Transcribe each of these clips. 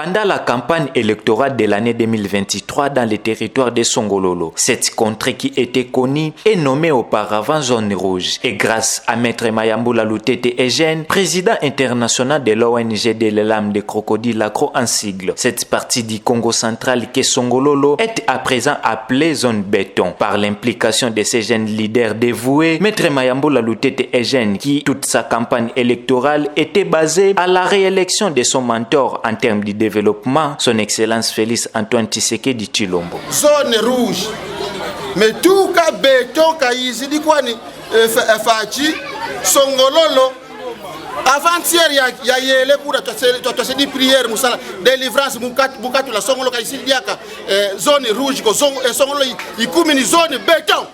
Pendant la campagne électorale de l'année 2023 dans les territoires de Songololo, cette contrée qui était connue est nommée auparavant zone rouge. Et grâce à Maître Mayamboula Lutete Eugène, président international de l'ONG des lames de crocodile accro en sigle, cette partie du Congo central que Songololo est à présent appelée zone béton. Par l'implication de ces jeunes leaders dévoués, Maître Mayamboula Lutete Eugène, qui toute sa campagne électorale était basée à la réélection de son mentor en termes de développement, son excellence Félix Antoine Tshisekedi Tshilombo. Zone rouge, mais tout cas béton kaïsi di kwani fachi Songololo avant-hier ya yele pour toi di prière musala délivrance mukatu la Songolo kaïsi diaka zone rouge ko Songolo ikumi ni zone béton.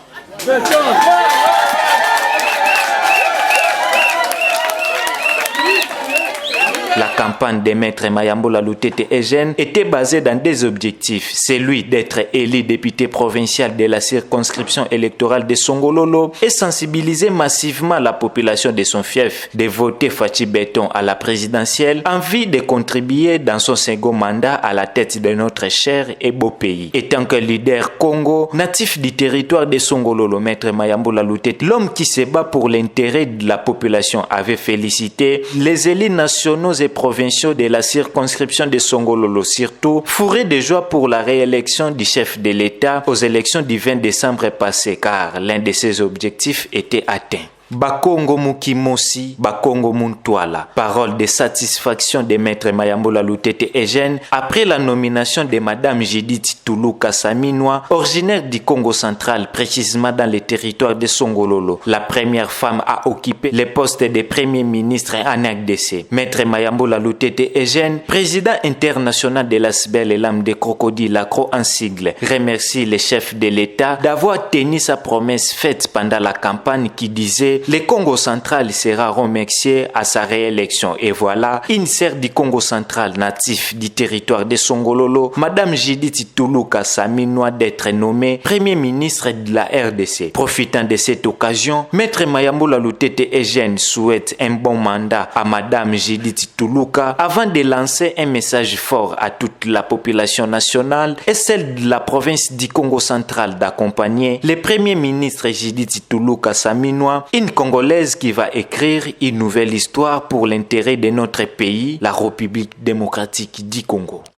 La campagne de Maître Mayamboula Lutete Eugène était basée dans des objectifs. Celui d'être élu député provincial de la circonscription électorale de Songololo et sensibiliser massivement la population de son fief de voter Fachi Béton à la présidentielle en vue de contribuer dans son second mandat à la tête de notre cher et beau pays. Étant que leader Congo, natif du territoire de Songololo, Maître Mayamboula Lutete, l'homme qui se bat pour l'intérêt de la population, avait félicité les élus nationaux et provinciaux de la circonscription de Songololo, surtout fourrés de joie pour la réélection du chef de l'État aux élections du 20 décembre passé, car l'un de ses objectifs était atteint. Bakongo Mukimosi, Bakongo Muntwala. Parole de satisfaction de Maître Mayamboula Lutete Eugène après la nomination de Madame Judith Tuluka Saminwa, originaire du Congo central, précisément dans le territoire de Songololo, la première femme à occuper le poste de Premier ministre en RDC. Maître Mayamboula Lutete Eugène, président international de la belle lame de crocodile accro en sigle, remercie le chef de l'État d'avoir tenu sa promesse faite pendant la campagne qui disait le Congo central sera remercié à sa réélection. Et voilà, une sœur du Congo central natif du territoire de Songololo, Madame Judith Tuluka Saminwa, d'être nommée Premier ministre de la RDC. Profitant de cette occasion, Maître Mayamboula Lutete Eugène souhaite un bon mandat à Madame Judith Tuluka avant de lancer un message fort à toute la population nationale et celle de la province du Congo central d'accompagner le Premier ministre Judith Tuluka Saminwa, une Congolaise qui va écrire une nouvelle histoire pour l'intérêt de notre pays, la République démocratique du Congo.